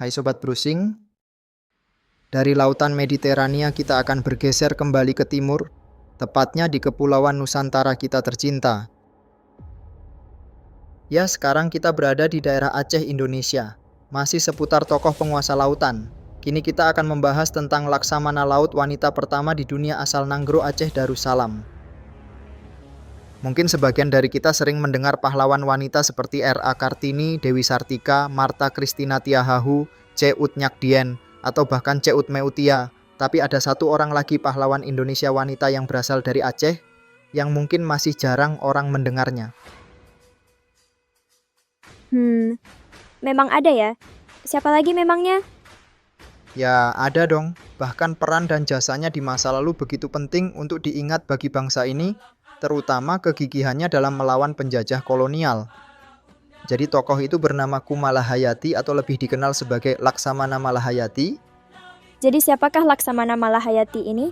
Hai Sobat Browsing, dari lautan Mediterania kita akan bergeser kembali ke timur, tepatnya di Kepulauan Nusantara kita tercinta. Ya, sekarang kita berada di daerah Aceh, Indonesia. Masih seputar tokoh penguasa lautan. Kini kita akan membahas tentang Laksamana Laut wanita pertama di dunia asal Nanggro, Aceh Darussalam. Mungkin sebagian dari kita sering mendengar pahlawan wanita seperti R.A. Kartini, Dewi Sartika, Marta Christina Tiahahu, C. Ut Nyakdien, atau bahkan C. Ut Meutia. Tapi ada satu orang lagi pahlawan Indonesia wanita yang berasal dari Aceh, yang mungkin masih jarang orang mendengarnya. Memang ada ya? Siapa lagi memangnya? Ya, ada dong. Bahkan peran dan jasanya di masa lalu begitu penting untuk diingat bagi bangsa ini, terutama kegigihannya dalam melawan penjajah kolonial. Jadi tokoh itu bernama Kumalahayati atau lebih dikenal sebagai Laksamana Malahayati. Jadi siapakah Laksamana Malahayati ini?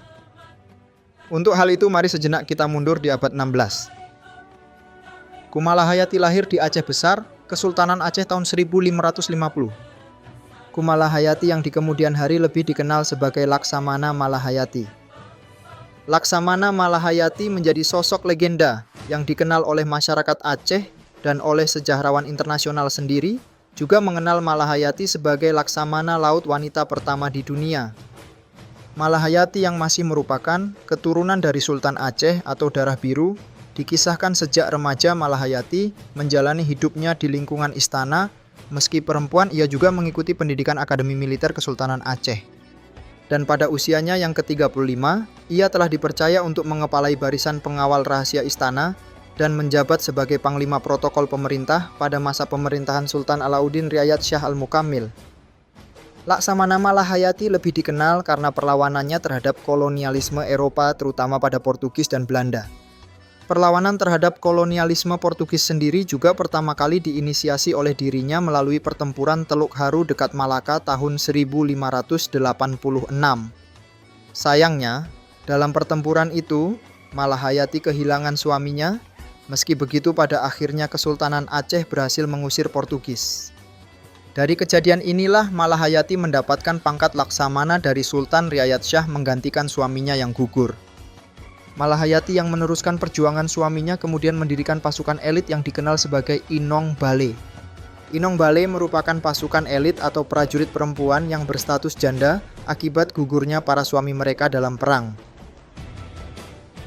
Untuk hal itu mari sejenak kita mundur di abad 16. Kumalahayati lahir di Aceh Besar, Kesultanan Aceh tahun 1550. Kumalahayati yang di kemudian hari lebih dikenal sebagai Laksamana Malahayati. Laksamana Malahayati menjadi sosok legenda yang dikenal oleh masyarakat Aceh dan oleh sejarawan internasional sendiri, juga mengenal Malahayati sebagai Laksamana Laut wanita pertama di dunia. Malahayati yang masih merupakan keturunan dari Sultan Aceh atau Darah Biru, dikisahkan sejak remaja Malahayati menjalani hidupnya di lingkungan istana. Meski perempuan, ia juga mengikuti pendidikan Akademi Militer Kesultanan Aceh. Dan pada usianya yang ke-35, ia telah dipercaya untuk mengepalai barisan pengawal rahasia istana dan menjabat sebagai Panglima Protokol Pemerintah pada masa pemerintahan Sultan Alauddin Riayat Shah Al-Mukammil. Laksamana Malahayati lebih dikenal karena perlawanannya terhadap kolonialisme Eropa, terutama pada Portugis dan Belanda. Perlawanan terhadap kolonialisme Portugis sendiri juga pertama kali diinisiasi oleh dirinya melalui pertempuran Teluk Haru dekat Malaka tahun 1586. Sayangnya, dalam pertempuran itu, Malahayati kehilangan suaminya. Meski begitu, pada akhirnya Kesultanan Aceh berhasil mengusir Portugis. Dari kejadian inilah Malahayati mendapatkan pangkat Laksamana dari Sultan Riayat Shah menggantikan suaminya yang gugur. Malahayati yang meneruskan perjuangan suaminya kemudian mendirikan pasukan elit yang dikenal sebagai Inong Bale. Inong Bale merupakan pasukan elit atau prajurit perempuan yang berstatus janda akibat gugurnya para suami mereka dalam perang.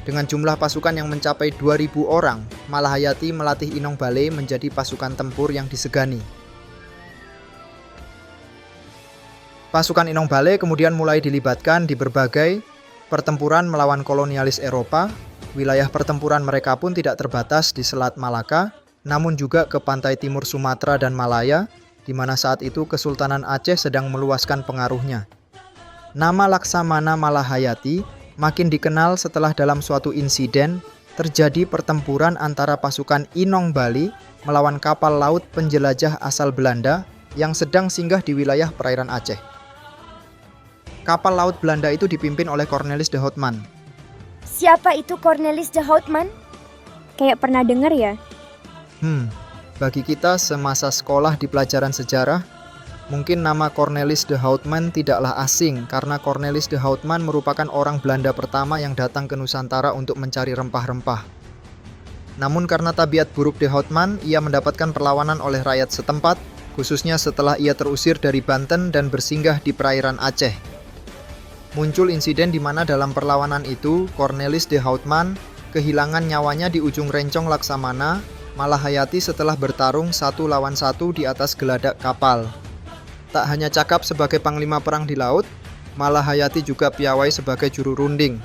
Dengan jumlah pasukan yang mencapai 2.000 orang, Malahayati melatih Inong Bale menjadi pasukan tempur yang disegani. Pasukan Inong Bale kemudian mulai dilibatkan di berbagai pertempuran melawan kolonialis Eropa. Wilayah pertempuran mereka pun tidak terbatas di Selat Malaka, namun juga ke pantai timur Sumatera dan Malaya, di mana saat itu Kesultanan Aceh sedang meluaskan pengaruhnya. Nama Laksamana Malahayati makin dikenal setelah dalam suatu insiden terjadi pertempuran antara pasukan Inong Bale melawan kapal laut penjelajah asal Belanda yang sedang singgah di wilayah perairan Aceh. Kapal laut Belanda itu dipimpin oleh Cornelis de Houtman. Siapa itu Cornelis de Houtman? Kayak pernah dengar ya? Bagi kita semasa sekolah di pelajaran sejarah, mungkin nama Cornelis de Houtman tidaklah asing karena Cornelis de Houtman merupakan orang Belanda pertama yang datang ke Nusantara untuk mencari rempah-rempah. Namun karena tabiat buruk de Houtman, ia mendapatkan perlawanan oleh rakyat setempat, khususnya setelah ia terusir dari Banten dan bersinggah di perairan Aceh. Muncul insiden di mana dalam perlawanan itu, Cornelis de Houtman kehilangan nyawanya di ujung rencong Laksamana Malahayati setelah bertarung 1 lawan 1 di atas geladak kapal. Tak hanya cakap sebagai panglima perang di laut, Malahayati juga piawai sebagai juru runding,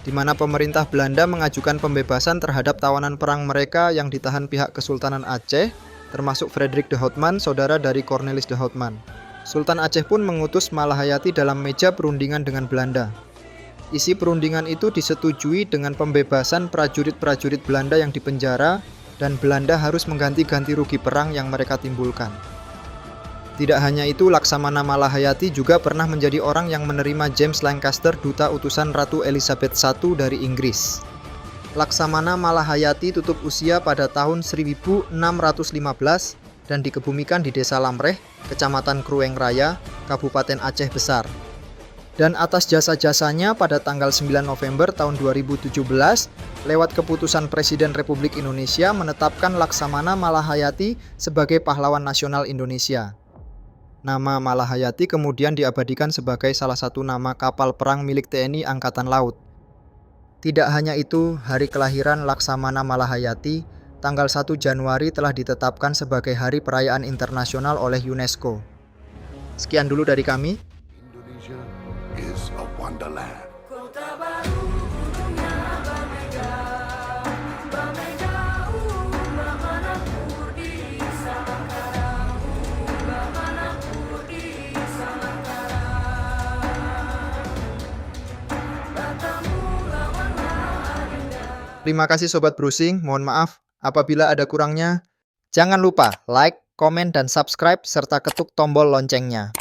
di mana pemerintah Belanda mengajukan pembebasan terhadap tawanan perang mereka yang ditahan pihak Kesultanan Aceh, termasuk Frederik de Houtman, saudara dari Cornelis de Houtman. Sultan Aceh pun mengutus Malahayati dalam meja perundingan dengan Belanda. Isi perundingan itu disetujui dengan pembebasan prajurit-prajurit Belanda yang dipenjara dan Belanda harus mengganti-ganti rugi perang yang mereka timbulkan. Tidak hanya itu, Laksamana Malahayati juga pernah menjadi orang yang menerima James Lancaster, duta utusan Ratu Elizabeth I dari Inggris. Laksamana Malahayati tutup usia pada tahun 1615 dan dikebumikan di desa Lamreh, Kecamatan Krueng Raya, Kabupaten Aceh Besar. Dan atas jasa-jasanya pada tanggal 9 November tahun 2017, lewat keputusan Presiden Republik Indonesia menetapkan Laksamana Malahayati sebagai pahlawan nasional Indonesia. Nama Malahayati kemudian diabadikan sebagai salah satu nama kapal perang milik TNI Angkatan Laut. Tidak hanya itu, hari kelahiran Laksamana Malahayati, tanggal 1 Januari telah ditetapkan sebagai Hari Perayaan Internasional oleh UNESCO. Sekian dulu dari kami. Indonesia is a wonderland. Terima kasih Sobat Browsing, mohon maaf apabila ada kurangnya. Jangan lupa like, komen, dan subscribe, serta ketuk tombol loncengnya.